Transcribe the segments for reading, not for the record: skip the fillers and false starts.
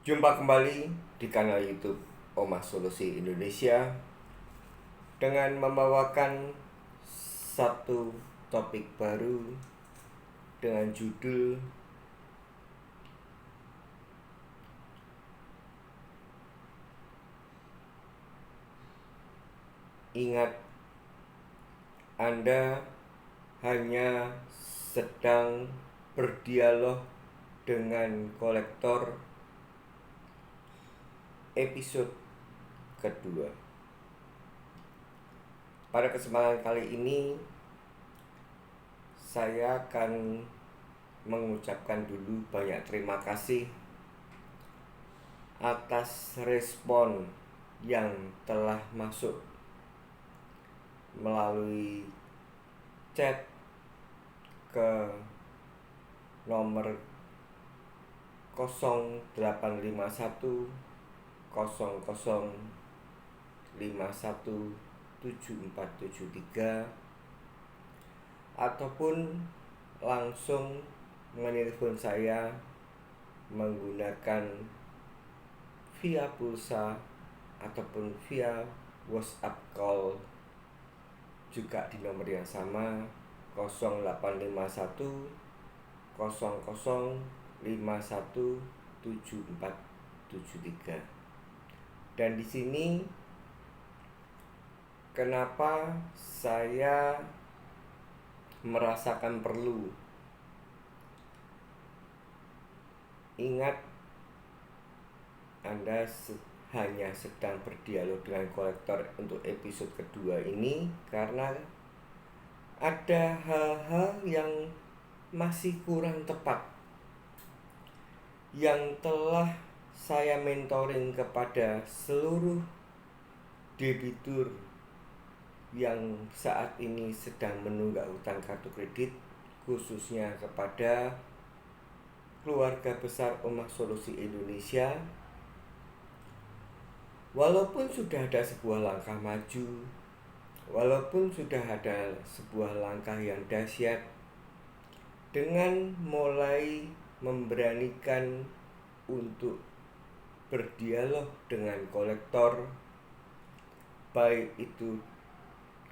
Jumpa kembali di kanal YouTube Omah Solusi Indonesia dengan membawakan satu topik baru dengan judul Ingat, Anda hanya sedang berdialog dengan kolektor, episode kedua. Pada kesempatan kali ini saya akan mengucapkan dulu banyak terima kasih atas respon yang telah masuk melalui chat ke nomor 0851 00 517473 ataupun langsung menelpon saya menggunakan via pulsa ataupun via WhatsApp call juga di nomor yang sama 0851 00 517473. Dan di sini kenapa saya merasakan perlu ingat, Anda hanya sedang berdialog dengan kolektor untuk episode kedua ini karena ada hal-hal yang masih kurang tepat yang telah saya mentoring kepada seluruh debitur yang saat ini sedang menunggak hutang kartu kredit, khususnya kepada keluarga besar Omah Solusi Indonesia. Walaupun sudah ada sebuah langkah maju, walaupun sudah ada sebuah langkah yang dahsyat dengan mulai memberanikan untuk berdialog dengan kolektor, baik itu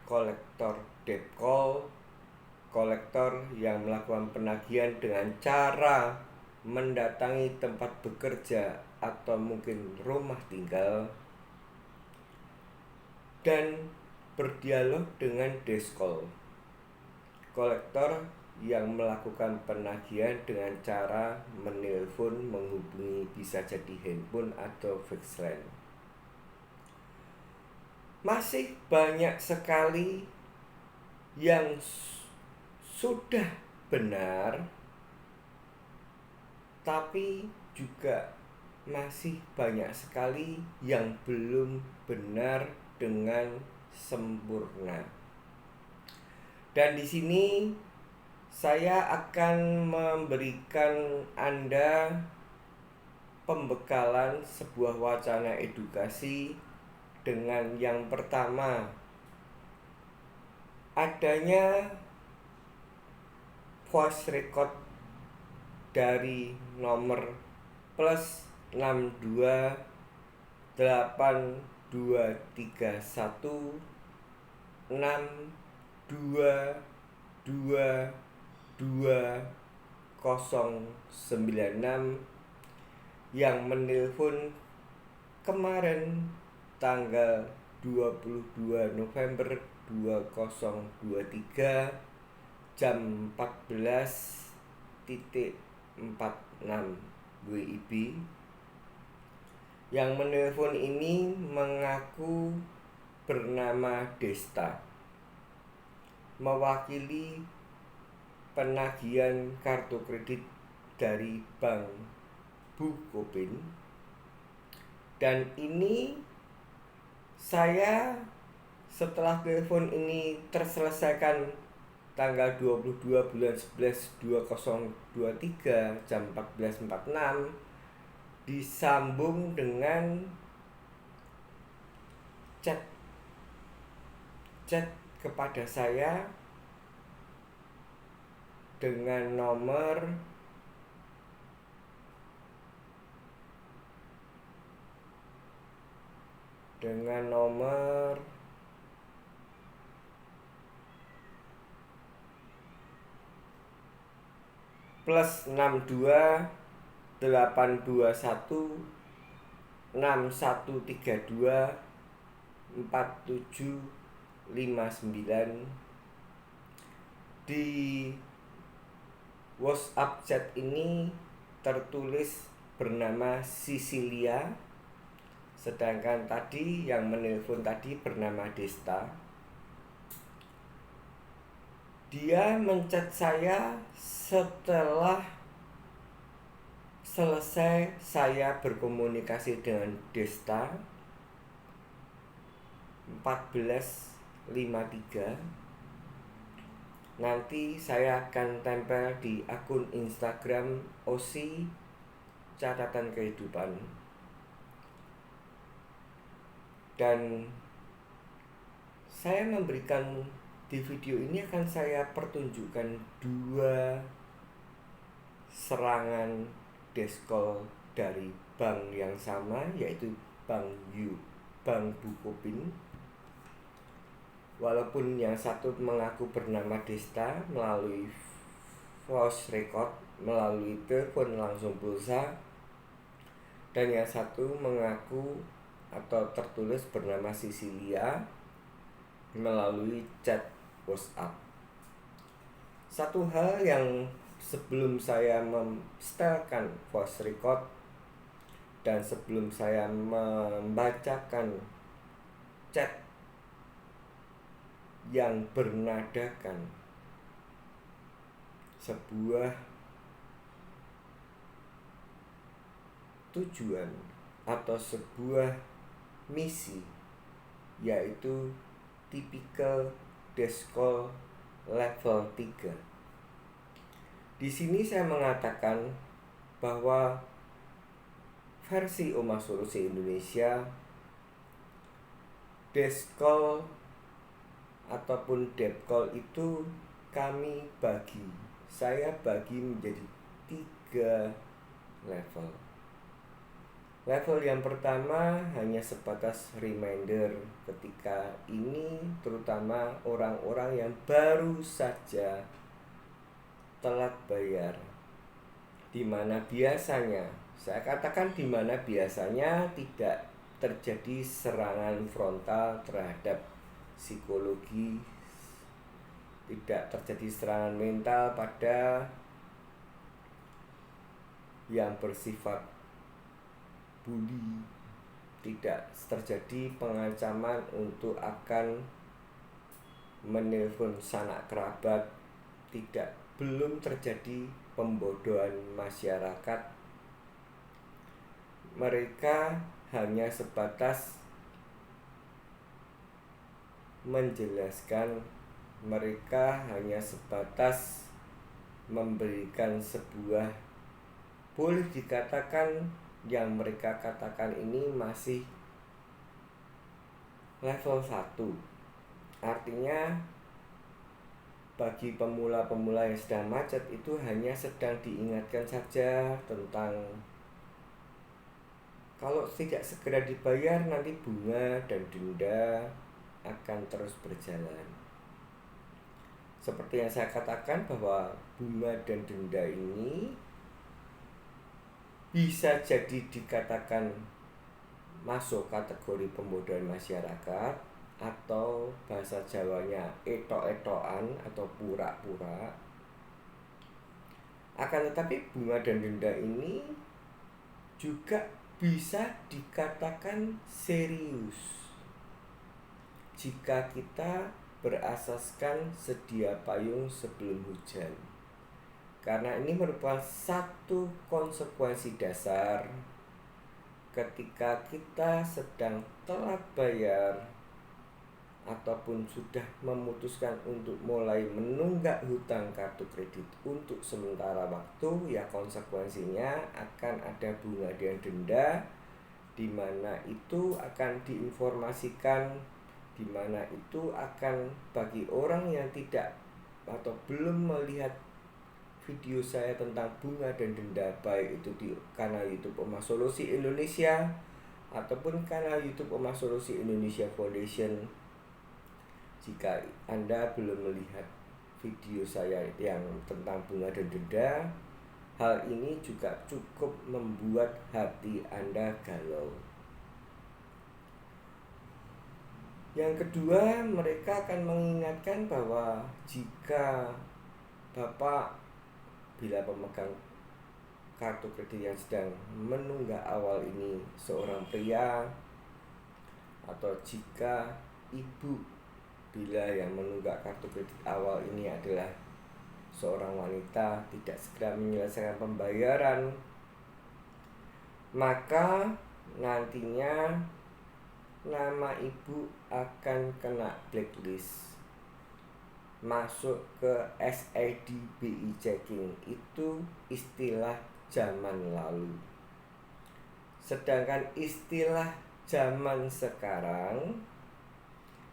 kolektor debt call, kolektor yang melakukan penagihan dengan cara mendatangi tempat bekerja atau mungkin rumah tinggal, dan berdialog dengan desk call, kolektor yang melakukan penagihan dengan cara menelpon, menghubungi bisa jadi handphone atau fax line. Masih banyak sekali yang sudah benar, tapi juga masih banyak sekali yang belum benar dengan sempurna. Dan di sini saya akan memberikan Anda pembekalan sebuah wacana edukasi dengan yang pertama, adanya voice record dari nomor plus 62 8231 6222096 yang menelpon kemarin tanggal 22 November 2023 jam 14.46 WIB. Yang menelpon ini mengaku bernama Desta, mewakili penagihan kartu kredit dari Bank Bukopin. Dan ini saya setelah telepon ini terselesaikan tanggal 22 bulan 11 2023 jam 14.46 disambung dengan chat kepada saya dengan nomor dengan nomor +62 821 6132 4759. Di WhatsApp chat ini tertulis bernama Sisilia, sedangkan tadi yang menelpon tadi bernama Desta. Dia menchat saya setelah selesai saya berkomunikasi dengan Desta 14.53. Nanti saya akan tempel di akun Instagram Osi Catatan Kehidupan. Dan saya memberikan di video ini akan saya pertunjukkan 2 serangan deskol dari bank yang sama, yaitu Bank Bukopin. Walaupun yang satu mengaku bernama Desta melalui voice record, melalui telepon langsung pulsa, dan yang satu mengaku atau tertulis bernama Sisilia melalui chat WhatsApp. Satu hal yang sebelum saya memsetelkan voice record dan sebelum saya membacakan chat yang bernadakan sebuah tujuan atau sebuah misi, yaitu tipikal deskol level 3. Di sini saya mengatakan bahwa versi Oma Solusi Indonesia, deskol ataupun debkol itu saya bagi menjadi 3 level. Level yang pertama hanya sebatas reminder ketika ini, terutama orang-orang yang baru saja telat bayar, dimana biasanya, saya katakan dimana biasanya tidak terjadi serangan frontal terhadap psikologi, tidak terjadi serangan mental pada yang bersifat bully, tidak terjadi pengancaman untuk akan menelpon sanak kerabat, belum terjadi pembodohan masyarakat. Mereka hanya sebatas menjelaskan, mereka hanya sebatas memberikan sebuah, boleh dikatakan yang mereka katakan ini masih level 1. Artinya bagi pemula-pemula yang sedang macet itu hanya sedang diingatkan saja tentang kalau tidak segera dibayar nanti bunga dan denda akan terus berjalan. Seperti yang saya katakan bahwa bunga dan denda ini bisa jadi dikatakan masuk kategori pembodohan masyarakat, atau bahasa Jawanya etok-etokan atau pura-pura. Akan tetapi bunga dan denda ini juga bisa dikatakan serius jika kita berasaskan sedia payung sebelum hujan. Karena ini merupakan satu konsekuensi dasar ketika kita sedang telat bayar ataupun sudah memutuskan untuk mulai menunggak hutang kartu kredit untuk sementara waktu, ya konsekuensinya akan ada bunga dan denda, di mana itu akan diinformasikan, di mana itu akan bagi orang yang tidak atau belum melihat video saya tentang bunga dan denda, baik itu di kanal YouTube Oma Solusi Indonesia ataupun kanal YouTube Omah Solusi Indonesia Foundation. Jika Anda belum melihat video saya yang tentang bunga dan denda, hal ini juga cukup membuat hati Anda galau. Yang kedua, mereka akan mengingatkan bahwa jika Bapak bila pemegang kartu kredit yang sedang menunggak awal ini seorang pria, atau jika ibu bila yang menunggak kartu kredit awal ini adalah seorang wanita tidak segera menyelesaikan pembayaran, maka nantinya nama ibu akan kena blacklist, masuk ke SID BI checking. Itu istilah zaman lalu. Sedangkan istilah zaman sekarang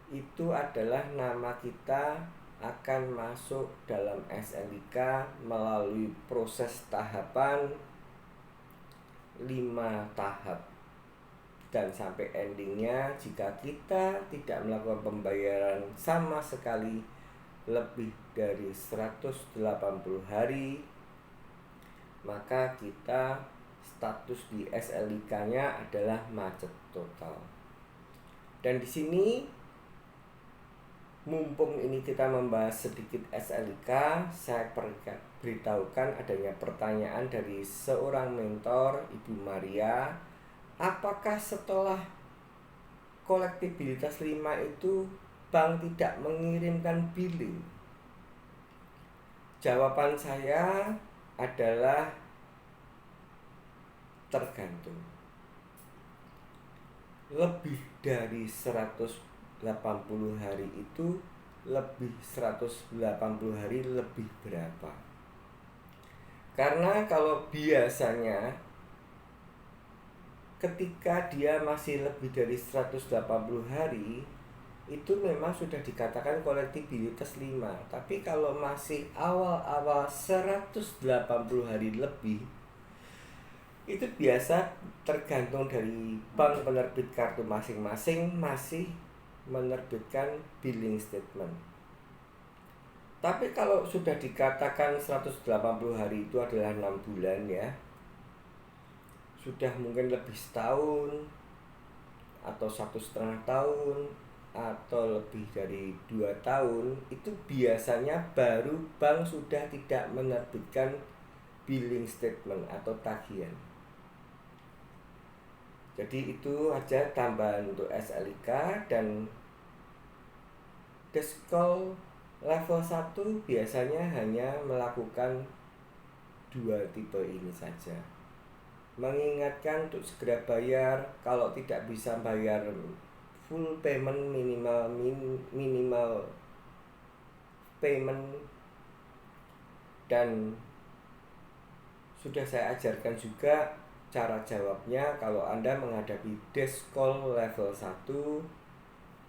itu adalah nama kita akan masuk dalam SLIK melalui proses tahapan 5 tahap. Dan sampai endingnya, jika kita tidak melakukan pembayaran sama sekali lebih dari 180 hari, maka kita status di SLIK-nya adalah macet total. Dan di sini, mumpung ini kita membahas sedikit SLIK, saya beritahukan adanya pertanyaan dari seorang mentor, Ibu Maria. Apakah setelah kolektibilitas 5 itu bank tidak mengirimkan billing? Jawaban saya adalah tergantung. Lebih dari 180 hari itu lebih 180 hari lebih berapa? Karena kalau biasanya ketika dia masih lebih dari 180 hari itu memang sudah dikatakan kolektibilitas 5. Tapi kalau masih awal-awal 180 hari lebih, itu biasa tergantung dari bank penerbit kartu masing-masing masih menerbitkan billing statement. Tapi kalau sudah dikatakan 180 hari itu adalah 6 bulan ya, sudah mungkin lebih setahun atau 1,5 tahun atau lebih dari 2 tahun, itu biasanya baru bank sudah tidak menerbitkan billing statement atau tagihan. Jadi itu aja tambahan untuk SLIK. Dan Deskol level 1 biasanya hanya melakukan 2 tipe ini saja. Mengingatkan untuk segera bayar, kalau tidak bisa bayar full payment, minimal payment. Dan sudah saya ajarkan juga cara jawabnya kalau Anda menghadapi Deskol level 1.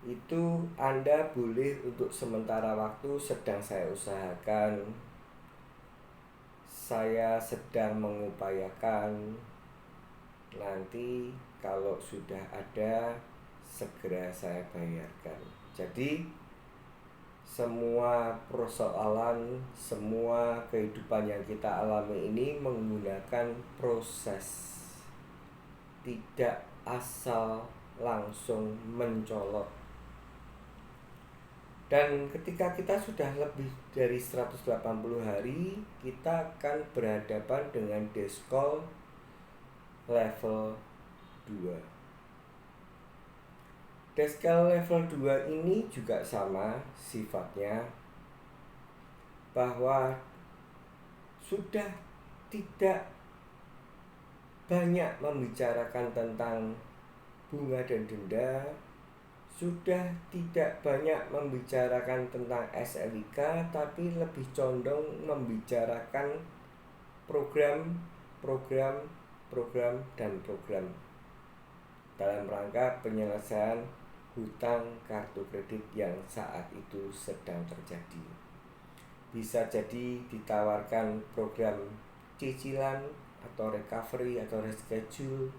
Itu Anda boleh untuk sementara waktu sedang saya usahakan, saya sedang mengupayakan. Nanti kalau sudah ada, segera saya bayarkan. Jadi semua persoalan, semua kehidupan yang kita alami ini menggunakan proses, tidak asal langsung mencolot. Dan ketika kita sudah lebih dari 180 hari, kita akan berhadapan dengan Deskol level 2. Deskol level 2 ini juga sama sifatnya, bahwa sudah tidak banyak membicarakan tentang bunga dan denda, sudah tidak banyak membicarakan tentang SLIK, tapi lebih condong membicarakan program dalam rangka penyelesaian hutang kartu kredit yang saat itu sedang terjadi. Bisa jadi ditawarkan program cicilan atau recovery atau reschedule.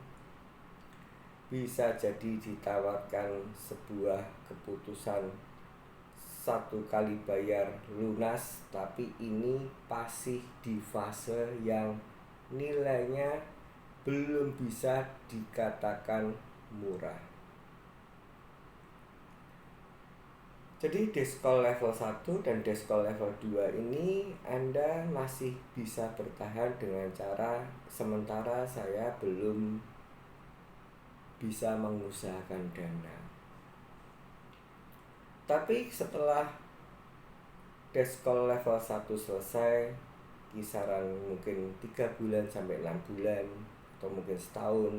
bisa jadi ditawarkan sebuah keputusan 1 kali bayar lunas, tapi ini masih di fase yang nilainya belum bisa dikatakan murah. Jadi Deskol level 1 dan Deskol level 2 ini Anda masih bisa bertahan dengan cara sementara saya belum bisa mengusahakan dana. Tapi setelah Deskol level 1 selesai, kisaran mungkin 3 bulan sampai 6 bulan atau mungkin setahun,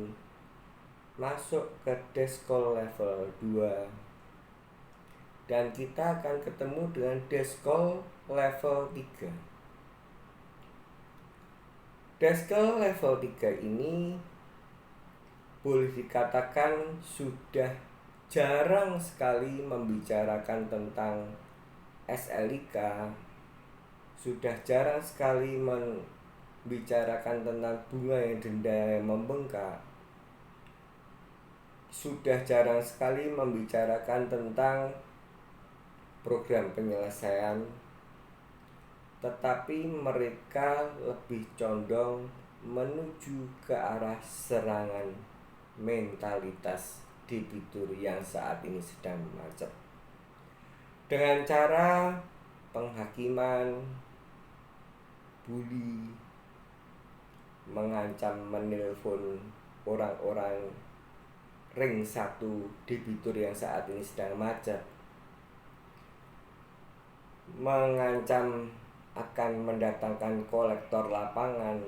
masuk ke Deskol level 2, dan kita akan ketemu dengan Deskol level 3. Deskol level 3 ini boleh dikatakan sudah jarang sekali membicarakan tentang SLIK, sudah jarang sekali membicarakan tentang bunga yang denda yang membengkak, sudah jarang sekali membicarakan tentang program penyelesaian, tetapi mereka lebih condong menuju ke arah serangan mentalitas debitur yang saat ini sedang macet dengan cara penghakiman, bully, mengancam menelpon orang-orang ring 1 debitur yang saat ini sedang macet, mengancam akan mendatangkan kolektor lapangan,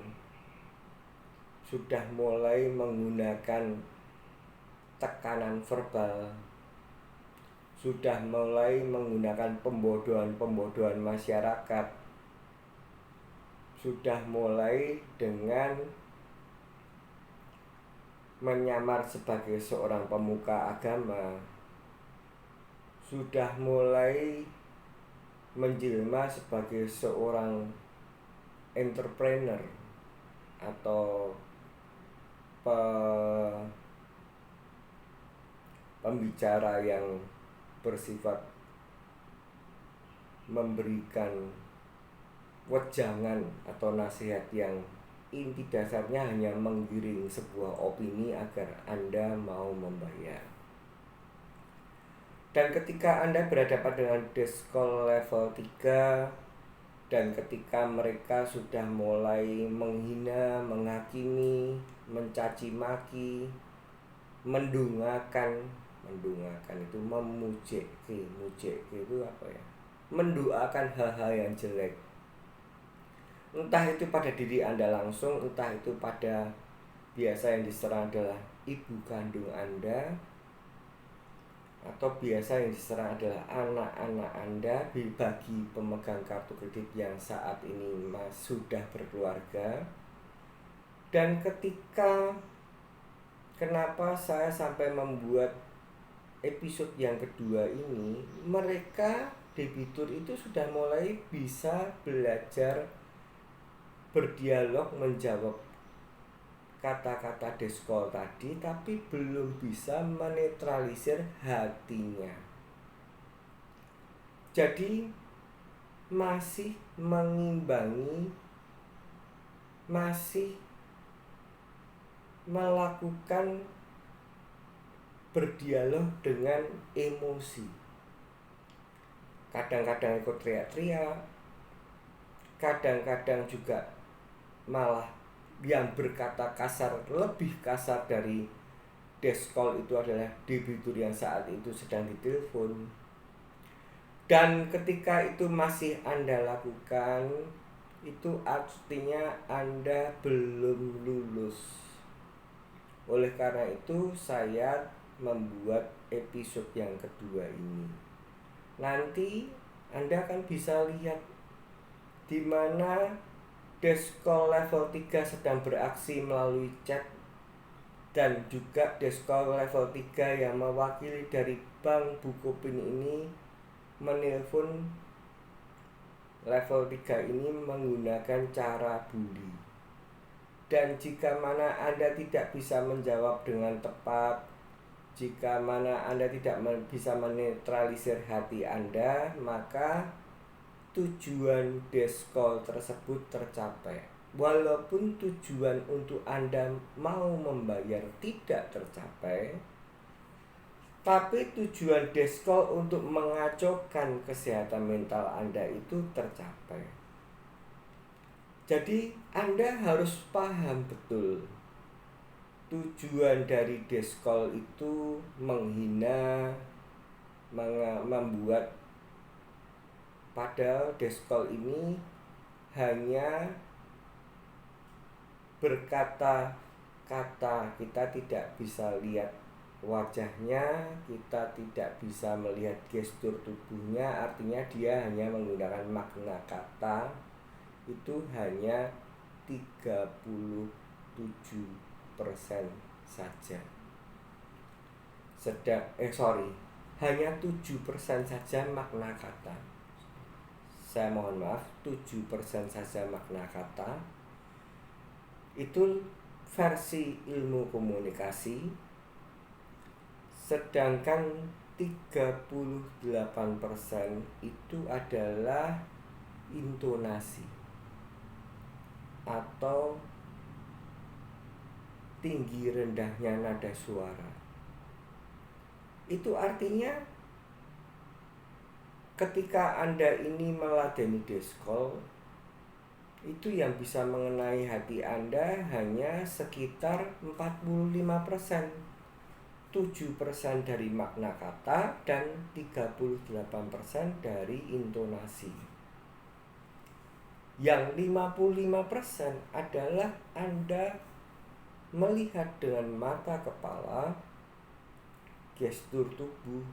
sudah mulai menggunakan tekanan verbal, sudah mulai menggunakan pembodohan masyarakat, sudah mulai dengan menyamar sebagai seorang pemuka agama, sudah mulai menjelma sebagai seorang entrepreneur atau pembicara yang bersifat memberikan wejangan atau nasihat yang inti dasarnya hanya menggiring sebuah opini agar Anda mau membayar. Dan ketika Anda berhadapan dengan Deskol level 3, dan ketika mereka sudah mulai menghina, menghakimi, mencaci maki, mendungakan itu mujek itu apa ya? Mendoakan hal-hal yang jelek. Entah itu pada diri Anda langsung, entah itu pada biasa yang diserang adalah ibu kandung Anda, atau biasa yang diserang adalah anak-anak Anda bagi pemegang kartu kredit yang saat ini sudah berkeluarga. Dan kenapa saya sampai membuat episode yang kedua ini, mereka debitur itu sudah mulai bisa belajar berdialog, menjawab kata-kata Deskol tadi, tapi belum bisa menetralisir hatinya. Jadi masih mengimbangi, masih melakukan berdialog dengan emosi. Kadang-kadang ikut teriak-teriak, kadang-kadang juga malah yang berkata kasar, lebih kasar dari Deskol itu adalah debitur yang saat itu sedang ditelepon. Dan ketika itu masih Anda lakukan, itu artinya Anda belum lulus. Oleh karena itu saya membuat episode yang kedua ini. Nanti Anda akan bisa lihat di mana Deskol level 3 sedang beraksi melalui chat, dan juga Deskol level 3 yang mewakili dari Bank Bukopin ini menelpon level 3 ini menggunakan cara bully. Dan jika mana Anda tidak bisa menjawab dengan tepat, Jika mana Anda tidak bisa menetralisir hati Anda, maka tujuan deskol tersebut tercapai. Walaupun tujuan untuk Anda mau membayar tidak tercapai, tapi tujuan deskol untuk mengacaukan kesehatan mental Anda itu tercapai. Jadi Anda harus paham betul tujuan dari deskol itu menghina, membuat, padahal deskol ini hanya berkata-kata. Kita tidak bisa lihat wajahnya, kita tidak bisa melihat gestur tubuhnya, artinya dia hanya menggunakan makna kata. Itu hanya 37% saja. Hanya 7% saja makna kata. Saya mohon maaf, 7% saja makna kata. Itu versi ilmu komunikasi. Sedangkan 38% itu adalah intonasi atau tinggi rendahnya nada suara. Itu artinya ketika Anda ini meladeni deskol, itu yang bisa mengenai hati Anda hanya sekitar 45%. 7% dari makna kata dan 38% dari intonasi. Yang 55% adalah Anda melihat dengan mata kepala, gestur tubuh,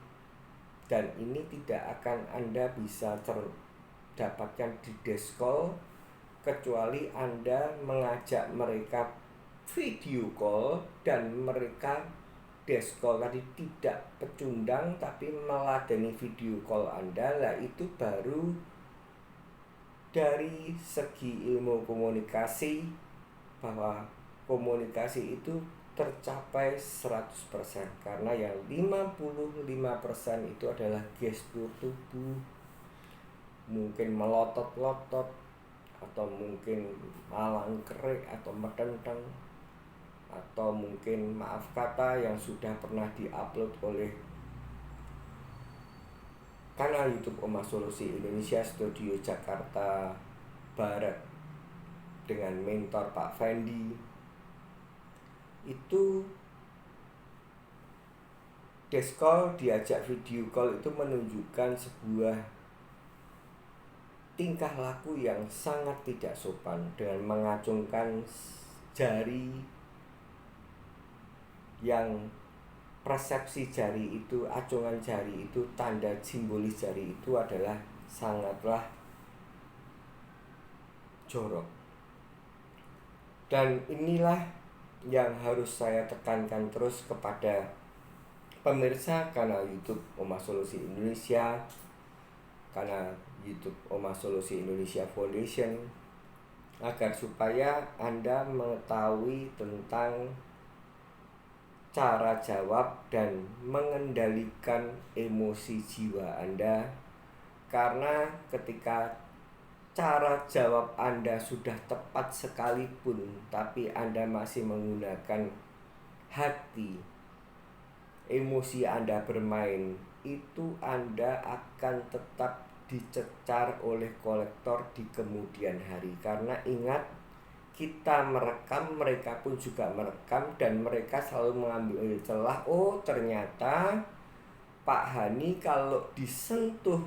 dan ini tidak akan Anda bisa dapatkan di deskol kecuali Anda mengajak mereka video call dan mereka deskol tadi tidak pecundang tapi meladeni video call Anda. Lah itu baru dari segi ilmu komunikasi bahwa komunikasi itu tercapai 100%, karena yang 55% itu adalah gestur tubuh, mungkin melotot-lotot atau mungkin malang kerik atau medenteng, atau mungkin maaf kata yang sudah pernah diupload oleh kanal YouTube Oma Solusi Indonesia Studio Jakarta Barat dengan mentor Pak Fendi. Itu deskol diajak video call itu menunjukkan sebuah tingkah laku yang sangat tidak sopan dengan mengacungkan jari, yang persepsi jari itu, acungan jari itu, tanda simbolis jari itu adalah sangatlah jorok. Dan inilah yang harus saya tekankan terus kepada pemirsa kanal YouTube Oma Solusi Indonesia, kanal YouTube Oma Solusi Indonesia Foundation, agar supaya Anda mengetahui tentang cara jawab dan mengendalikan emosi jiwa Anda. Karena ketika cara jawab Anda sudah tepat sekalipun, tapi Anda masih menggunakan hati, emosi Anda bermain, itu Anda akan tetap dicecar oleh kolektor di kemudian hari. Karena ingat, kita merekam, mereka pun juga merekam, dan mereka selalu mengambil celah. Oh, ternyata Pak Hani kalau disentuh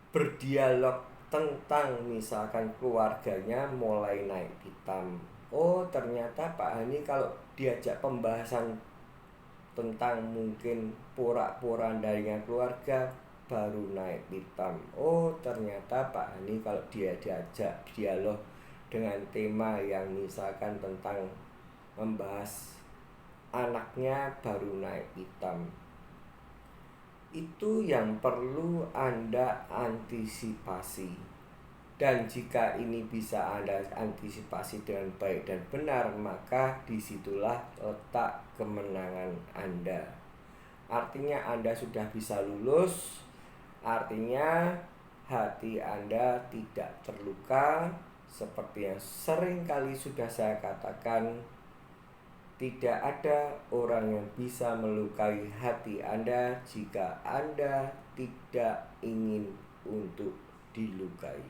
berdialog tentang misalkan keluarganya mulai naik pitam. Oh, ternyata Pak Hani kalau diajak pembahasan tentang mungkin porak-porandanya keluarga baru naik pitam. Oh, ternyata Pak Hani kalau dia diajak dialog dengan tema yang misalkan tentang membahas anaknya baru naik pitam. Itu yang perlu Anda antisipasi. Dan jika ini bisa Anda antisipasi dengan baik dan benar, maka disitulah letak kemenangan Anda. Artinya Anda sudah bisa lulus, artinya hati Anda tidak terluka. Seperti yang sering kali sudah saya katakan, tidak ada orang yang bisa melukai hati Anda jika Anda tidak ingin untuk dilukai.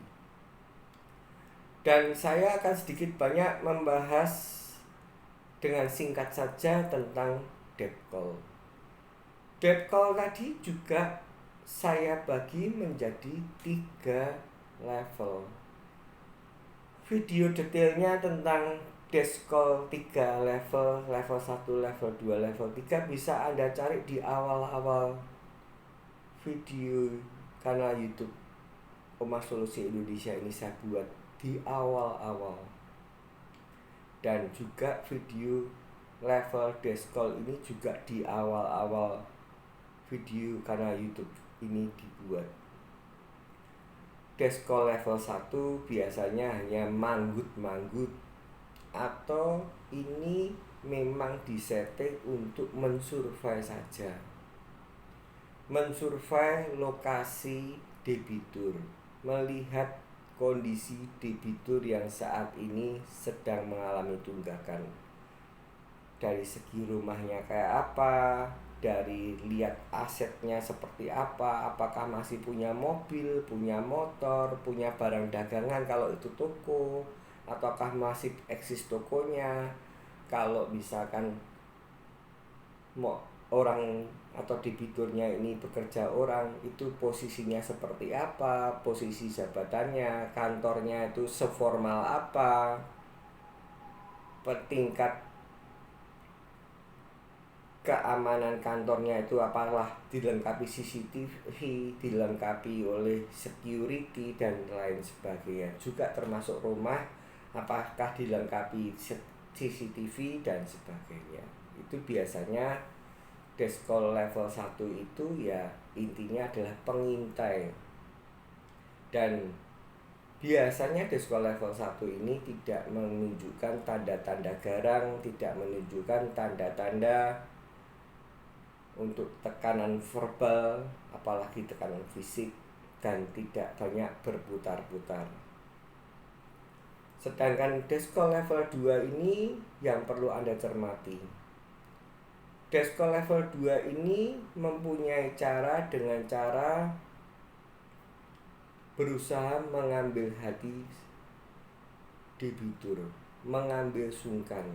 Dan saya akan sedikit banyak membahas dengan singkat saja tentang debt call. Debt call tadi juga saya bagi menjadi 3 level. Video detailnya tentang debt call 3 level, level 1, level 2, level 3 bisa Anda cari di awal-awal video kanal YouTube Omah Solusi Indonesia ini saya buat di awal-awal. Dan juga video level debt call ini juga di awal-awal video kanal YouTube ini dibuat. Debt call level 1 biasanya hanya manggut-manggut, atau ini memang disetting untuk mensurvei saja. Mensurvei lokasi debitur, melihat kondisi debitur yang saat ini sedang mengalami tunggakan. Dari segi rumahnya kayak apa, dari lihat asetnya seperti apa, apakah masih punya mobil, punya motor, punya barang dagangan kalau itu toko, ataukah masih eksis tokonya. Kalau misalkan orang atau debiturnya ini bekerja orang, itu posisinya seperti apa, posisi jabatannya, kantornya itu seformal apa, tingkat keamanan kantornya itu apalah, dilengkapi CCTV, dilengkapi oleh security dan lain sebagainya. Juga termasuk rumah, apakah dilengkapi CCTV dan sebagainya. Itu biasanya debt call level 1 itu ya intinya adalah pengintai. Dan biasanya debt call level 1 ini tidak menunjukkan tanda-tanda garang, tidak menunjukkan tanda-tanda untuk tekanan verbal, apalagi tekanan fisik, dan tidak banyak berputar-putar. Sedangkan debt call level 2 ini yang perlu Anda cermati. Debt call level 2 ini mempunyai cara dengan cara berusaha mengambil hati debitur, mengambil sungkan,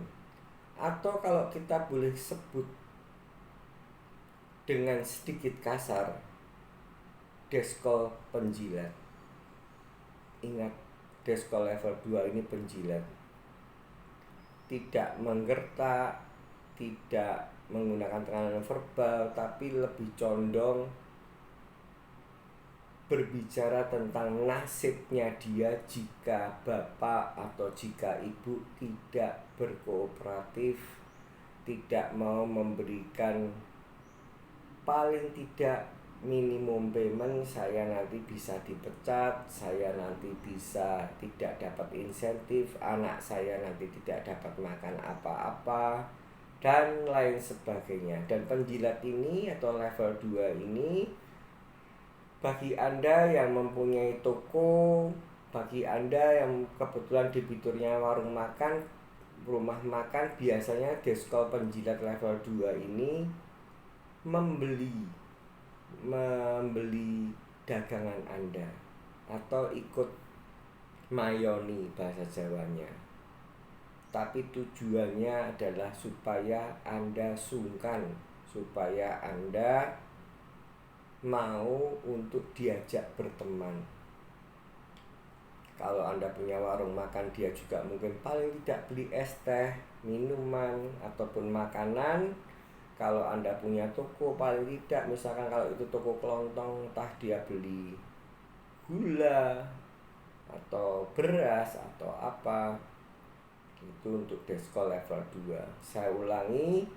atau kalau kita boleh sebut dengan sedikit kasar, debt call penjilat. Ingat, debt call level 2 ini penjilat. Tidak menggertak, tidak menggunakan tekanan verbal, tapi lebih condong berbicara tentang nasibnya dia jika bapak atau jika ibu tidak berkooperatif, tidak mau memberikan paling tidak minimum payment. Saya nanti bisa dipecat, saya nanti bisa tidak dapat insentif, anak saya nanti tidak dapat makan apa-apa, dan lain sebagainya. Dan penjilat ini atau level 2 ini, bagi Anda yang mempunyai toko, bagi Anda yang kebetulan debiturnya warung makan, rumah makan, biasanya debt call penjilat level 2 ini membeli dagangan Anda atau ikut mayoni bahasa Jawanya. Tapi tujuannya adalah supaya Anda sungkan, supaya Anda mau untuk diajak berteman. Kalau Anda punya warung makan, dia juga mungkin paling tidak beli es teh, minuman, ataupun makanan. Kalau Anda punya toko, paling tidak, misalkan kalau itu toko kelontong, entah dia beli gula atau beras atau apa. Itu untuk debt call level 2. Saya ulangi,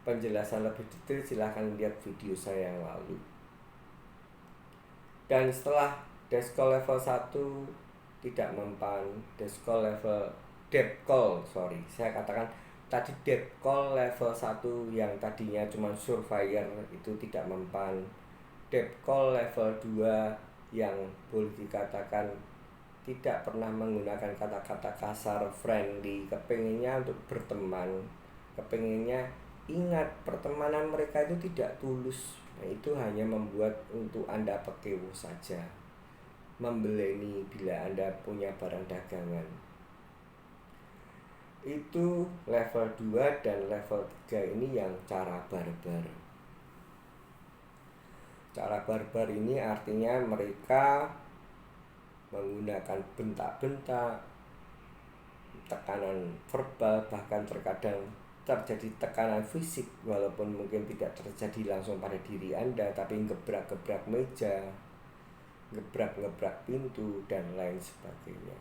penjelasan lebih detail silahkan lihat video saya yang lalu. Dan setelah debt call level 1 tidak mempan, debt call level debt call, sorry, saya katakan tadi debt call level 1 yang tadinya cuma surveyor itu tidak mempan, debt call level 2 yang boleh dikatakan tidak pernah menggunakan kata-kata kasar, friendly, kepengennya untuk berteman, kepengennya ingat pertemanan mereka itu tidak tulus. Nah, itu hanya membuat untuk Anda pekewo saja, membeleni bila Anda punya barang dagangan. Itu level 2 dan level 3 ini yang cara barbar. Cara barbar ini artinya mereka menggunakan bentak-bentak, tekanan verbal, bahkan terkadang terjadi tekanan fisik, walaupun mungkin tidak terjadi langsung pada diri Anda, tapi gebrak-gebrak meja, gebrak-gebrak pintu, dan lain sebagainya.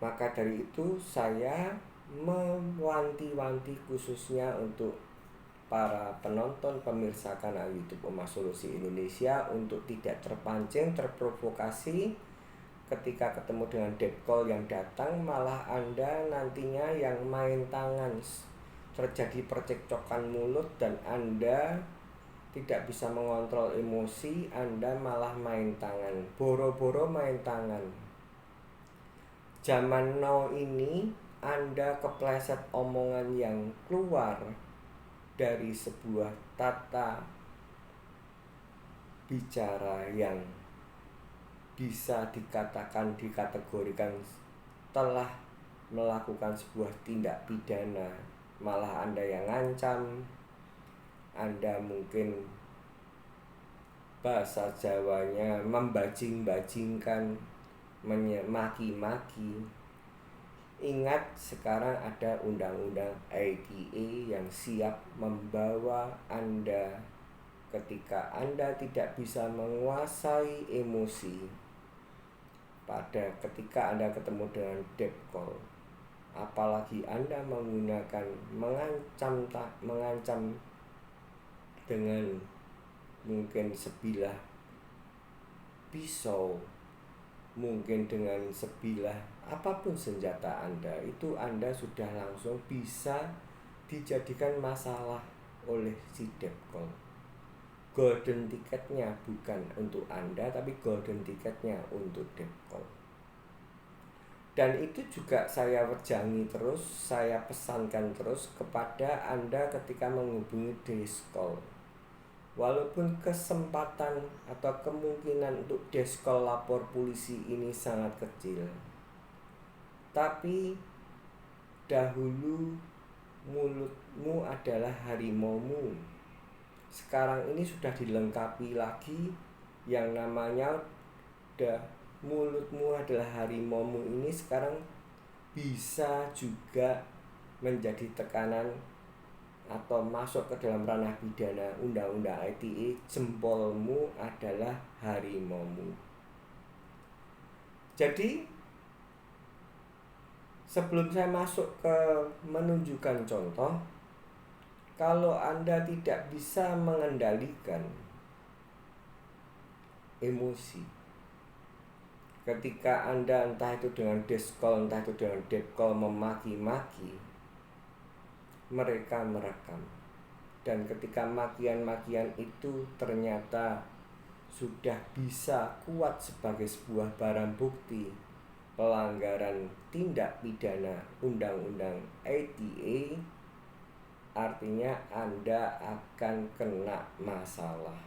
Maka dari itu saya mewanti-wanti khususnya untuk para penonton pemirsa kanal YouTube Omah Solusi Indonesia untuk tidak terpancing, terprovokasi ketika ketemu dengan debt call yang datang, malah Anda nantinya yang main tangan, terjadi percekcokan mulut dan Anda tidak bisa mengontrol emosi, Anda malah main tangan, boro-boro main tangan. Zaman now ini Anda kepleset omongan yang keluar dari sebuah tata bicara yang bisa dikategorikan telah melakukan sebuah tindak pidana, malah Anda yang ngancam, Anda mungkin bahasa Jawanya membajing-bajingkan, maki-maki. Ingat, sekarang ada undang-undang ITE yang siap membawa Anda ketika Anda tidak bisa menguasai emosi. Pada ketika Anda ketemu dengan debt call, apalagi Anda menggunakan mengancam dengan mungkin sebilah pisau, mungkin dengan sebilah apapun senjata Anda, itu Anda sudah langsung bisa dijadikan masalah oleh si debt call. Golden tiketnya bukan untuk Anda, tapi golden tiketnya untuk debt call. Dan itu juga saya wejangi terus, saya pesankan terus kepada Anda ketika menghubungi desk call. Walaupun kesempatan atau kemungkinan untuk desk call lapor polisi ini sangat kecil, tapi dahulu mulutmu adalah harimaumu. Sekarang ini sudah dilengkapi lagi yang namanya mulutmu adalah harimaumu ini sekarang bisa juga menjadi tekanan atau masuk ke dalam ranah pidana undang-undang ITE. Jempolmu adalah harimaumu. Jadi sebelum saya masuk ke menunjukkan contoh, kalau Anda tidak bisa mengendalikan emosi ketika Anda entah itu dengan desk call, entah itu dengan debt call memaki-maki, mereka merekam. Dan ketika makian-makian itu ternyata sudah bisa kuat sebagai sebuah barang bukti pelanggaran tindak pidana undang-undang ITE, artinya Anda akan kena masalah.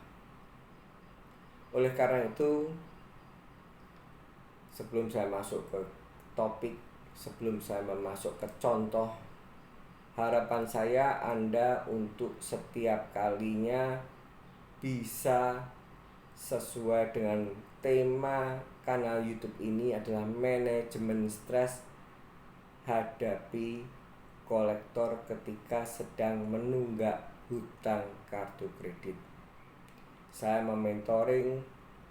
Oleh karena itu, sebelum saya masuk ke topik, sebelum saya masuk ke contoh, harapan saya Anda untuk setiap kalinya bisa sesuai dengan tema kanal YouTube ini adalah manajemen stres hadapi kolektor ketika sedang menunggak hutang kartu kredit. Saya mementoring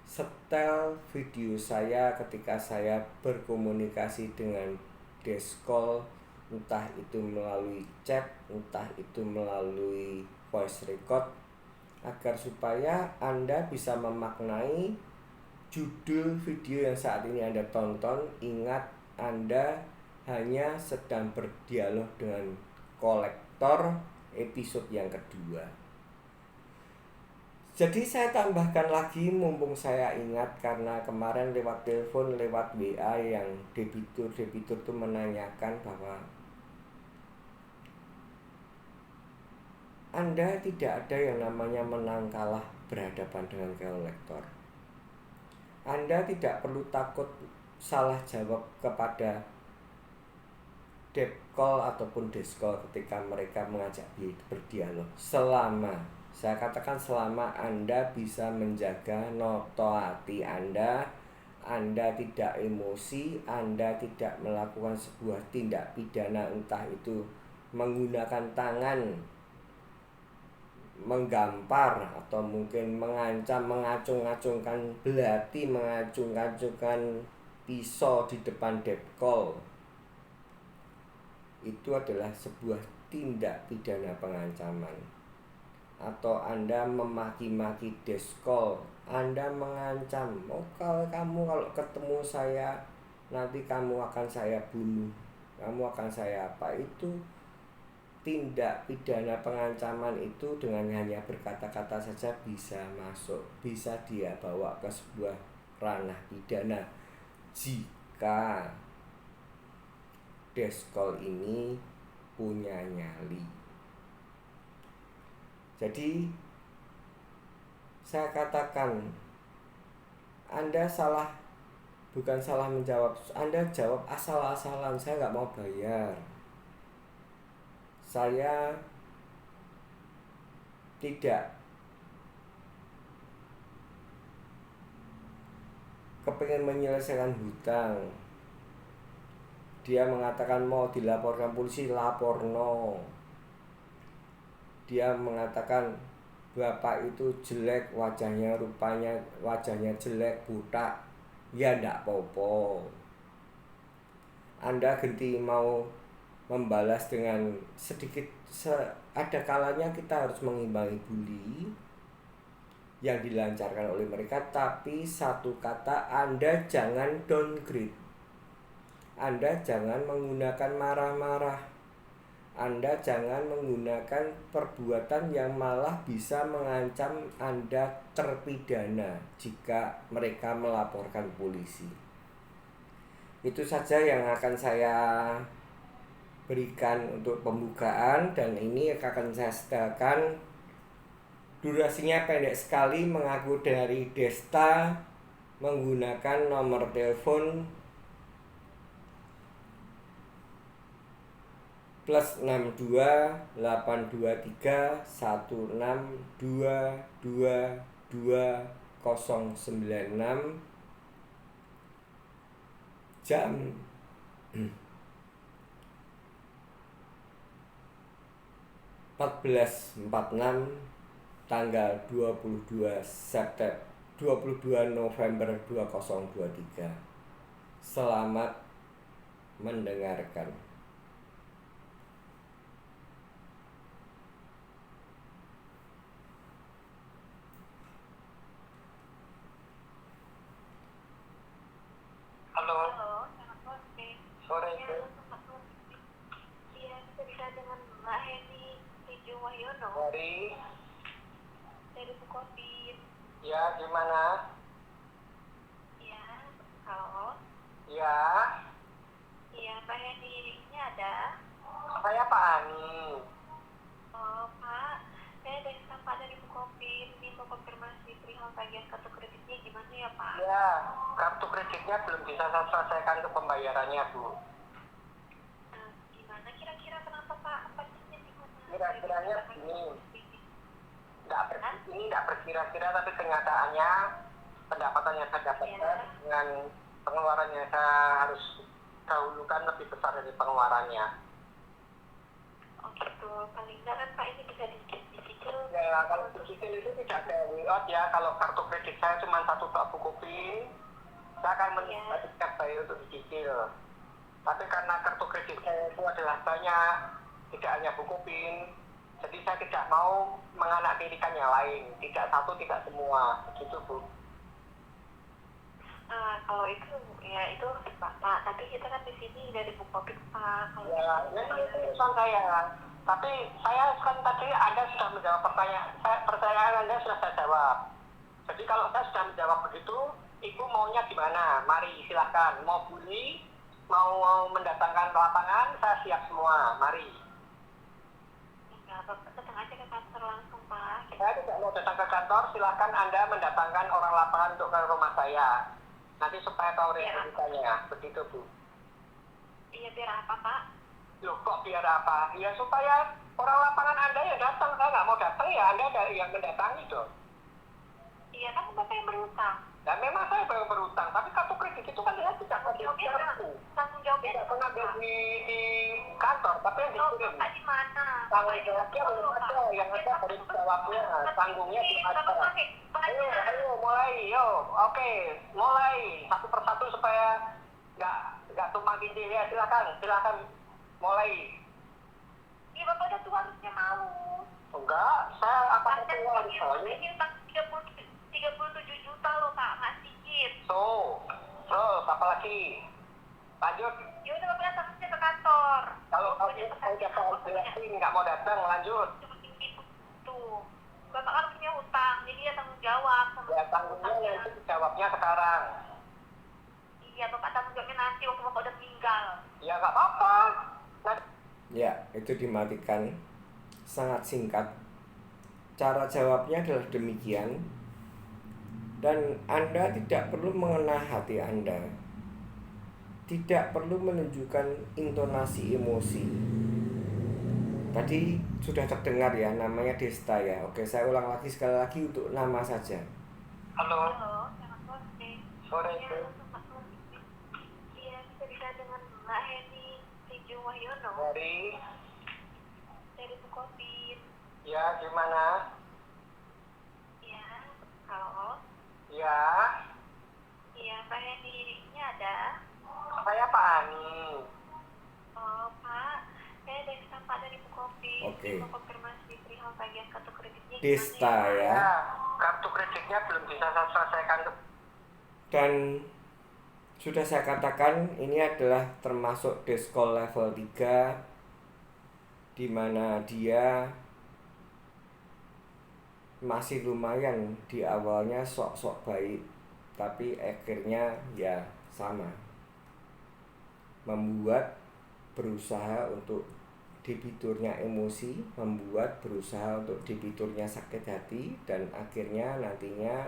setel video saya ketika saya berkomunikasi dengan desk call, entah itu melalui chat, entah itu melalui voice record, agar supaya Anda bisa memaknai judul video yang saat ini Anda tonton, ingat Anda hanya sedang berdialog dengan kolektor episode yang kedua. Jadi saya tambahkan lagi mumpung saya ingat, karena kemarin lewat telepon, lewat WA yang debitur itu menanyakan bahwa Anda tidak ada yang namanya menang kalah berhadapan dengan kolektor. Anda tidak perlu takut salah jawab kepada debt call ataupun deskol ketika mereka mengajak berdialog. Saya katakan selama Anda bisa menjaga noto hati Anda tidak emosi, Anda tidak melakukan sebuah tindak pidana, entah itu menggunakan tangan, menggampar, atau mungkin mengancam, mengacung-acungkan belati, mengacung-acungkan pisau di depan debt call. Itu adalah sebuah tindak pidana pengancaman. Atau Anda memaki-maki deskol, Anda mengancam, kalau ketemu saya nanti kamu akan saya bunuh, kamu akan saya apa. Itu tindak pidana pengancaman. Itu dengan hanya berkata-kata saja bisa masuk, bisa dia bawa ke sebuah ranah pidana jika deskol ini punya nyali. Jadi saya katakan, Anda bukan salah menjawab, Anda jawab asal-asalan. Saya nggak mau bayar, saya tidak kepingin menyelesaikan hutang. Dia mengatakan mau dilaporkan polisi, laporno. Dia mengatakan bapak itu jelek, rupanya wajahnya jelek, buta. Ya ndak popo. Anda ganti mau membalas dengan sedikit, ada kalanya kita harus mengimbangi bully yang dilancarkan oleh mereka. Tapi satu kata, Anda jangan downgrade. Anda jangan menggunakan marah-marah. Anda jangan menggunakan perbuatan yang malah bisa mengancam Anda terpidana jika mereka melaporkan polisi. Itu saja yang akan saya berikan untuk pembukaan, dan ini akan saya sediakan. Durasinya pendek sekali, mengaku dari Desta, menggunakan nomor telepon +62 823 162 22096 jam 14.46 tanggal 22 November 2023. Selamat mendengarkan. Halo, selamat sore. sore Ya, Bu. Iya, bisa bisa dengan Mbak Heni Tejo Wahyono dari Bukotin. Ya, gimana? Iya, halo. Ya, Iya, Mbak Heni ini ada. saya Pak Ani. Oh, Pak, saya dari Pak dari Bukotin. Ini mau konfirmasi perihal tagihan kartu kreditnya gimana ya, Pak? Ya, kartu kreditnya belum bisa saya selesaikan untuk pembayarannya, Bu. Nah, gimana kira-kira kenapa, Pak? Pastinya gimana? Kira-kiranya begini. Ini nggak berkira-kira, tapi kenyataannya pendapatan yang saya dapatkan dengan pengeluaran yang saya harus dahulukan lebih besar dari pengeluarannya. Oh gitu, paling nggak kan Pak ini bisa dicicil. Ya, kalau dicicil itu tidak ada way-out ya. Kalau kartu kredit saya cuma satu buku pin, saya akan meningkatkan bayar untuk dicicil. Tapi karena kartu kredit saya itu adalah banyak, tidak hanya buku pin, jadi saya tidak mau menganaktirikan yang lain. Tidak satu, tidak semua. Begitu, Bu. Kalau itu ya itu Bapak, tapi kita kan di sini dari Bukopin Pak. Kalau Ya, itu urusan saya. Tapi saya kan tadi Anda sudah menjawab pertanyaan Anda sudah saya jawab. Jadi kalau saya sudah menjawab begitu, Ibu maunya gimana? Mari silahkan. Mau bully, mau mendatangkan ke lapangan, saya siap semua. Mari. enggak, Bapak datang aja ke kantor langsung Pak. Saya tidak mau datang ke kantor, silahkan Anda mendatangkan orang lapangan untuk ke rumah saya. Nanti supaya tahu realitanya. Begitu, Bu. Iya, biar apa Pak? Loh, kok biar apa? Ya supaya orang lapangan Anda yang datang. Saya nggak mau datang ya, Anda yang mendatangi dong. Iya kan Bapak yang berutang. Dan memang saya baru berutang, tapi kartu kredit itu kan saya tidak ambil di kartu. Tanggung jawabnya Tidak pernah ambil di kantor, tapi yang dikirim. Bapak di mana? Tanggung jawabnya belum ada, yang ada harus jawabnya, tanggungnya belum ada. Ayo, mulai, yo, oke, mulai satu persatu supaya nggak tumpang tindih ya, silakan, mulai. Iya Bapak udah tua harusnya mau. Enggak, saya apa tua misalnya. Ini utang 37 juta loh Pak, nggak sedikit. Terus apa lagi? Lanjut. Ya udah Bapak datang aja ke kantor. Kalau kamu udah saya jelasin nggak mau datang, lanjut. Tuh, Bapak kan punya hutang, jadi ya tanggung jawab sama Ya tanggungnya nanti jawabnya sekarang. Iya, Bapak tanggung jawabnya nanti waktu Bapak udah meninggal. Ya nggak apa-apa. Nah, Ya, itu dimatikan. Sangat singkat. Cara jawabnya adalah demikian. Dan Anda tidak perlu mengena hati Anda. Tidak perlu menunjukkan intonasi emosi. Tadi sudah terdengar ya, namanya Desta ya. Oke, saya ulang lagi sekali lagi untuk nama saja. halo, Halo, selamat sore. sore. Iya, selamat sore. Iya, bisa bisa dengan Mbak Heni Rijung Wahyono dari Bukopin. Ya gimana? Iya, halo. Ya, Iya, Mbak Heni-nya ada. saya Pak Ani. Oh, Pak, saya Desta Pak dari Bukopin. Oke. Mau konfirmasi perihal tagihan kartu kreditnya Desta gimana ya. Ya, kartu kreditnya belum bisa saya selesaikan. Dan sudah saya katakan ini adalah termasuk deskol level 3, di mana dia masih lumayan di awalnya sok-sok baik, tapi akhirnya ya sama, membuat berusaha untuk debiturnya emosi, membuat berusaha untuk debiturnya sakit hati, dan akhirnya nantinya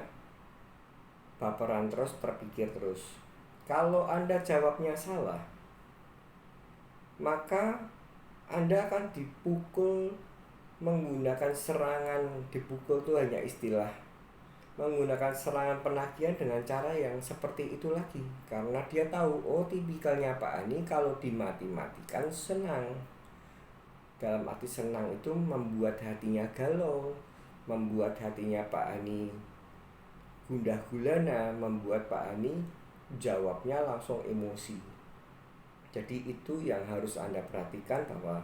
baperan terus, terpikir terus. Kalau Anda jawabnya salah, maka Anda akan dipukul menggunakan serangan. Dipukul itu hanya istilah, menggunakan serangan penagihan dengan cara yang seperti itu lagi. Karena dia tahu, oh tipikalnya Pak Ani kalau dimati-matikan senang. Dalam arti senang itu membuat hatinya galau, membuat hatinya Pak Ani gundah gulana, membuat Pak Ani jawabnya langsung emosi. Jadi itu yang harus Anda perhatikan, bahwa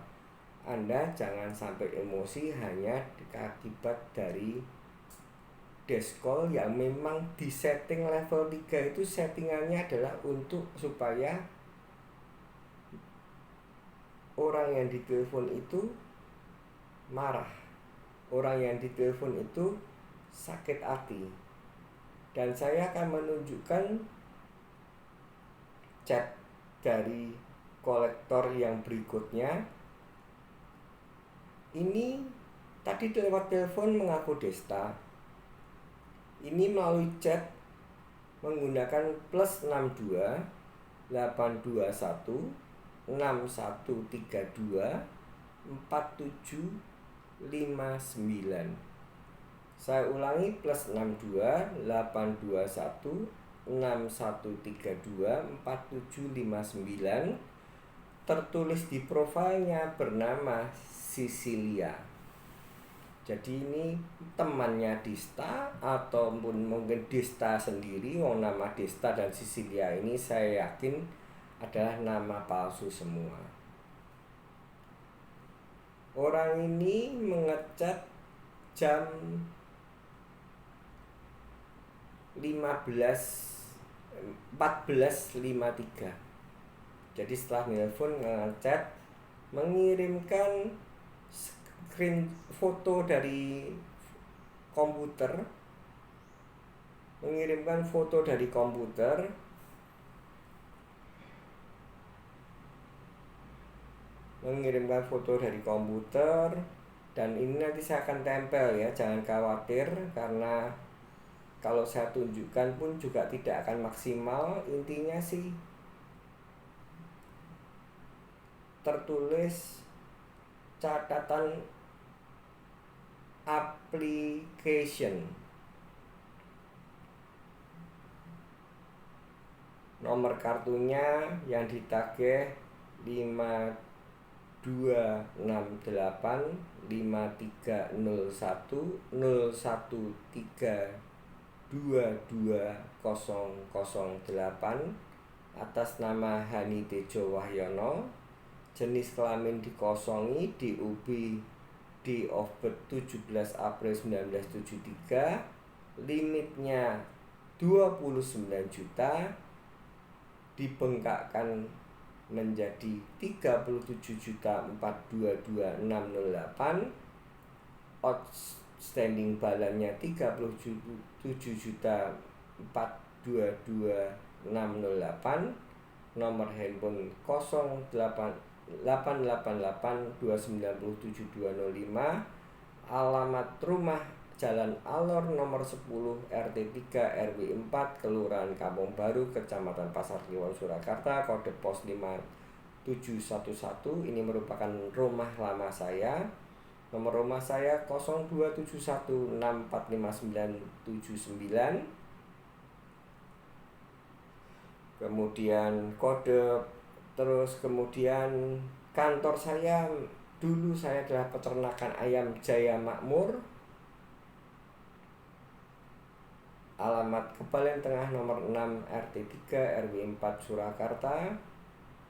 Anda jangan sampai emosi hanya akibat dari deskol yang memang di setting level 3 itu settingannya adalah untuk supaya orang yang ditelepon itu marah, orang yang ditelepon itu sakit hati. Dan saya akan menunjukkan chat dari kolektor yang berikutnya. Ini tadi lewat telepon mengaku Desta. Ini melalui chat menggunakan plus 62 821 6132 4759. Saya ulangi, plus 62 821 6132 4759. Tertulis di profilnya bernama Sisilia. Jadi ini temannya Desta, ataupun mungkin Desta sendiri. Nama Desta dan Sisilia ini saya yakin adalah nama palsu semua. Orang ini mengechat jam 15 14.53. Jadi setelah nelpon, ngechat, mengirimkan screen foto dari komputer, dan ini nanti saya akan tempel ya, jangan khawatir, karena kalau saya tunjukkan pun juga tidak akan maksimal. Intinya sih tertulis catatan application, nomor kartunya yang ditagih 52685301322008 atas nama Hani Tejo Wahyono, jenis kelamin dikosongi, DOB date of birth 17 April 1973, limitnya 29 juta, dibengkakkan menjadi 37.422.608, outstanding balannya 37.422.608, nomor handphone 0888297205, alamat rumah Jalan Alor nomor 10 RT 3 RW 4 Kelurahan Kampung Baru Kecamatan Pasar Kliwon Surakarta, kode pos 5711. Ini merupakan rumah lama saya. Nomor rumah saya 0271645979. Kemudian kode, terus kemudian kantor saya dulu saya adalah peternakan ayam Jaya Makmur. Alamat Kebalen Tengah nomor 6 RT 3 RW 4 Surakarta,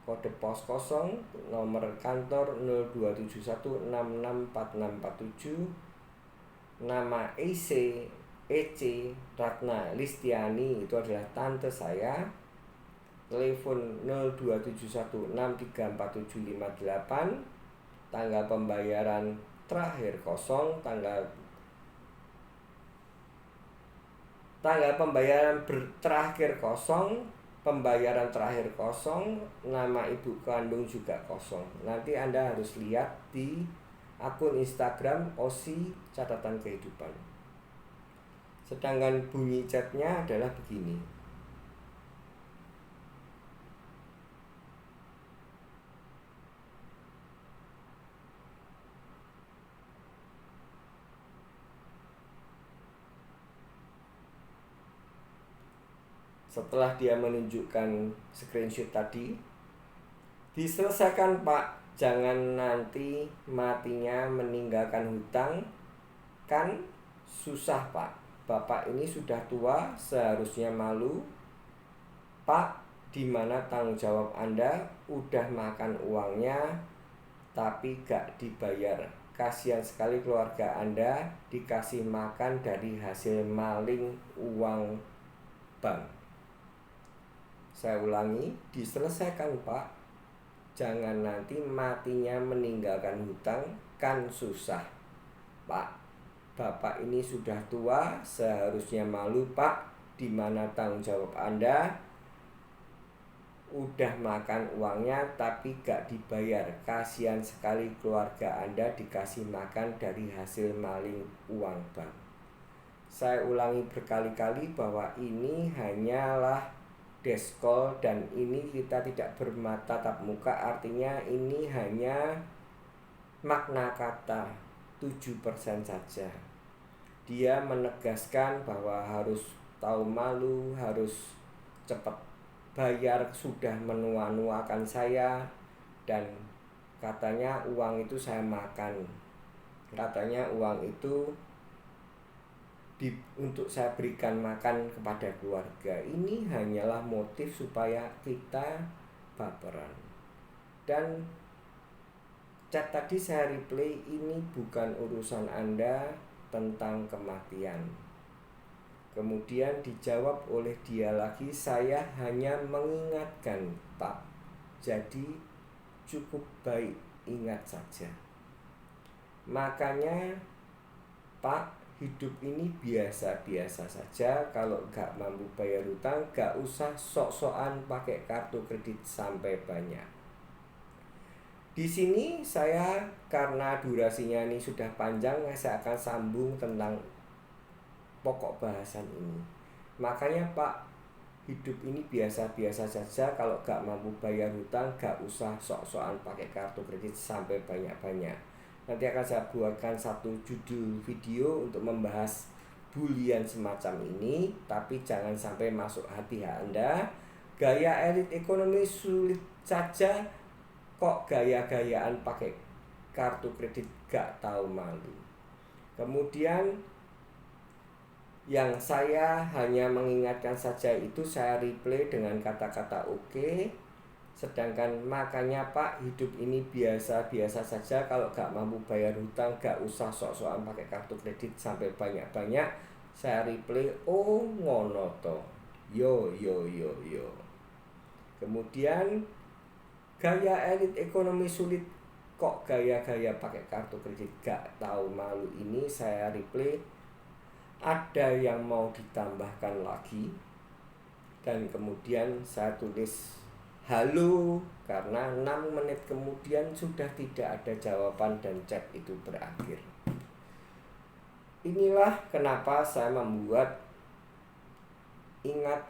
kode pos 0, nomor kantor 0271664647. Nama EC Ratna Listiani, itu adalah tante saya. Telepon 0271634758. Tanggal pembayaran terakhir kosong, tanggal pembayaran terakhir kosong, pembayaran terakhir kosong, nama ibu kandung juga kosong. Nanti Anda harus lihat di akun Instagram Osi Catatan Kehidupan. Sedangkan bunyi chatnya adalah begini. Setelah dia menunjukkan screenshot tadi, diselesaikan Pak, jangan nanti matinya meninggalkan hutang, kan susah Pak. Bapak ini sudah tua, seharusnya malu Pak. Dimana tanggung jawab Anda, udah makan uangnya tapi gak dibayar. Kasihan sekali keluarga Anda dikasih makan dari hasil maling uang bank. Saya ulangi, diselesaikan Pak, jangan nanti matinya meninggalkan hutang, kan susah Pak. Bapak ini sudah tua, seharusnya malu Pak. Dimana tanggung jawab Anda, udah makan uangnya tapi gak dibayar. Kasihan sekali keluarga Anda dikasih makan dari hasil maling uang bank. Saya ulangi berkali-kali bahwa ini hanyalah deskol dan ini kita tidak bertatap muka, artinya ini hanya makna kata 7% saja. Dia menegaskan bahwa harus tahu malu, harus cepat bayar, sudah menua-nuakan saya, dan katanya uang itu saya makan. Katanya uang itu untuk saya berikan makan kepada keluarga. Ini hanyalah motif supaya kita baperan. Dan chat tadi saya replay, ini bukan urusan Anda tentang kematian. Kemudian dijawab oleh dia lagi, "Saya hanya mengingatkan, Pak. Jadi cukup baik ingat saja. Makanya, Pak, hidup ini biasa-biasa saja. Kalau gak mampu bayar hutang, gak usah sok-sokan pakai kartu kredit sampai banyak." Di sini saya, karena durasinya ini sudah panjang, saya akan sambung tentang pokok bahasan ini. Makanya, Pak, hidup ini biasa-biasa saja. Kalau gak mampu bayar hutang, gak usah sok-sokan pakai kartu kredit sampai banyak-banyak. Nanti akan saya buatkan satu judul video untuk membahas bulian semacam ini, tapi jangan sampai masuk hati Anda. Gaya elit ekonomi sulit saja, kok gaya-gayaan pakai kartu kredit gak tahu malu. Kemudian yang saya hanya mengingatkan saja itu saya replay dengan kata-kata oke. Sedangkan makanya, Pak, hidup ini biasa-biasa saja. Kalau gak mampu bayar hutang, gak usah sok-sokan pakai kartu kredit sampai banyak-banyak. Saya replay, oh ngono to. Yo. Kemudian gaya elit ekonomi sulit, kok gaya-gaya pakai kartu kredit gak tahu malu ini saya replay. Ada yang mau ditambahkan lagi. Dan kemudian saya tulis halo, karena 6 menit kemudian sudah tidak ada jawaban dan chat itu berakhir. Inilah kenapa saya membuat ingat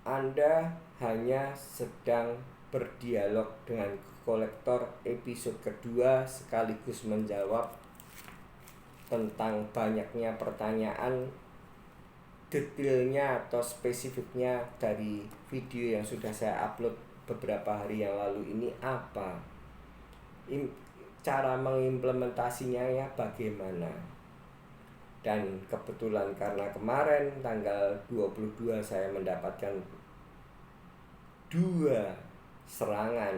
Anda hanya sedang berdialog dengan kolektor episode kedua, sekaligus menjawab tentang banyaknya pertanyaan detailnya atau spesifiknya dari video yang sudah saya upload beberapa hari yang lalu ini. Apa cara mengimplementasinya, ya bagaimana. Dan kebetulan karena kemarin tanggal 22 saya mendapatkan 2 serangan,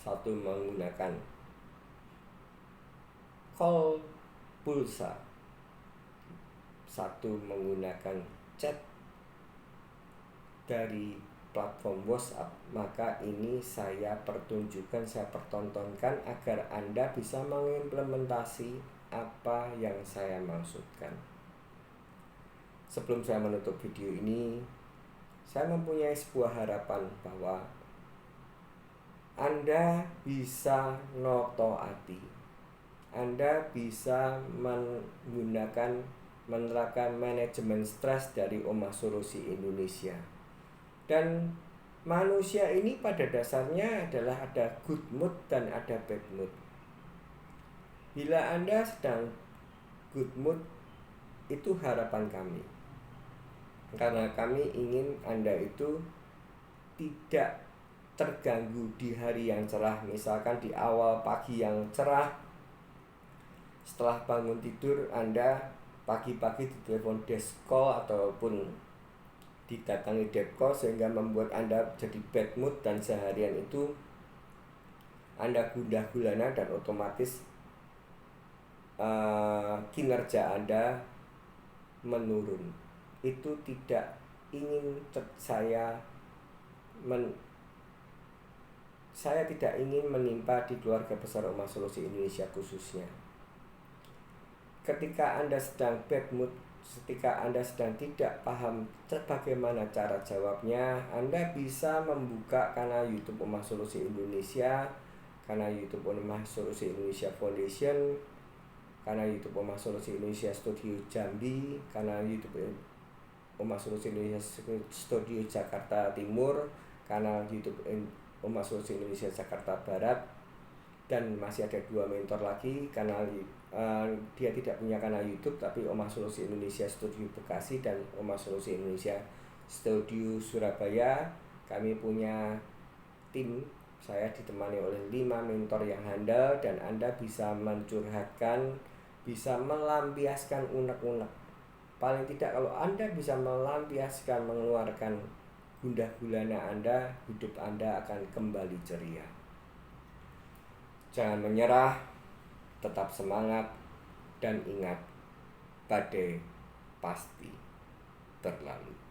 satu menggunakan call pulsa, satu menggunakan chat dari platform WhatsApp. Maka ini saya pertunjukkan, saya pertontonkan agar Anda bisa mengimplementasi apa yang saya maksudkan. Sebelum saya menutup video ini, saya mempunyai sebuah harapan bahwa Anda bisa notoati, Anda bisa menerapkan manajemen stres dari Omah Solusi Indonesia. Dan manusia ini pada dasarnya adalah ada good mood dan ada bad mood. Bila Anda sedang good mood, itu harapan kami. Karena kami ingin Anda itu tidak terganggu di hari yang cerah. Misalkan di awal pagi yang cerah, setelah bangun tidur Anda pagi-pagi ditelepon desk call ataupun didatangi debt call, sehingga membuat Anda jadi bad mood dan seharian itu Anda gundah gulana dan otomatis kinerja Anda menurun. Itu tidak ingin saya tidak ingin menimpa di keluarga besar Omah Solusi Indonesia khususnya. Ketika Anda sedang bad mood, ketika Anda sedang tidak paham bagaimana cara jawabnya, Anda bisa membuka kanal YouTube Omah Solusi Indonesia, kanal YouTube Omah Solusi Indonesia Foundation, kanal YouTube Omah Solusi Indonesia Studio Jambi, kanal YouTube Omah Solusi Indonesia Studio Jakarta Timur, kanal YouTube Omah Solusi Indonesia Jakarta Barat, dan masih ada 2 mentor lagi. Kanal dia tidak punya kanal YouTube, tapi Omah Solusi Indonesia Studio Bekasi dan Omah Solusi Indonesia Studio Surabaya. Kami punya tim, saya ditemani oleh 5 mentor yang handal, dan Anda bisa mencurhatkan, bisa melampiaskan unek-unek. Paling tidak kalau Anda bisa melampiaskan, mengeluarkan gundah gulana Anda, hidup Anda akan kembali ceria. Jangan menyerah, tetap semangat, dan ingat, badai pasti terlalu.